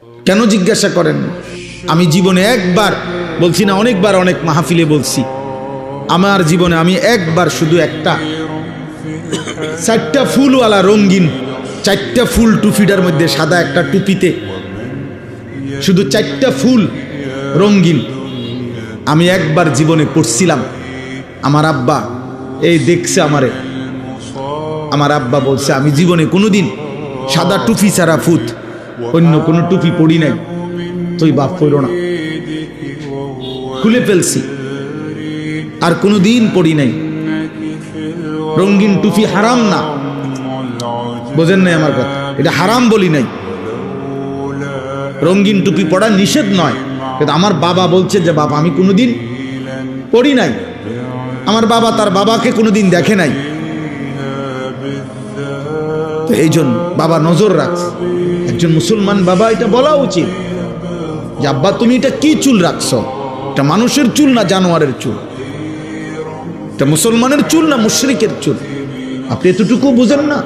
কেন জিজ্ঞাসা করেন? আমি জীবনে একবার বলছি না, অনেকবার অনেক মাহফিলে বলছি, আমার জীবনে আমি একবার শুধু একটা 4টা ফুলওয়ালা রঙিন 4টা ফুল টুপিটার মধ্যে সাদা একটা টুপিতে শুধু 4টা ফুল রঙিন আমি একবার জীবনে পড়ছিলাম। আমার আব্বা এই দেখছে আমারে, আমার আব্বা বলছে আমি জীবনে কোনোদিন সাদা টুপি ছাড়া ফুত অন্য কোনো টুপি পড়ি নাই, তুই বাপ পড়ো না। খুলে ফেলছি, আর কোনোদিন পড়ি নাই। রঙিন টুপি হারাম না, বোঝেন নাই আমার কথা, এটা হারাম বলি নাই। রঙিন টুপি পড়া নিষেধ নয়, কিন্তু আমার বাবা বলছে যে বাবা আমি কোনোদিন পড়ি নাই। আমার বাবা তার বাবাকে কোনোদিন দেখে নাই, তো এই জন্য বাবা নজর রাখছে। একজন মুসলমান বাবা এটা বলা উচিত যে আব্বা তুমি এটা কি চুল রাখছো, এটা মানুষের চুল না জানোয়ারের চুল, এটা মুসলমানের চুল না মুশরিকের চুল, আপনি এতটুকু বুঝেন না?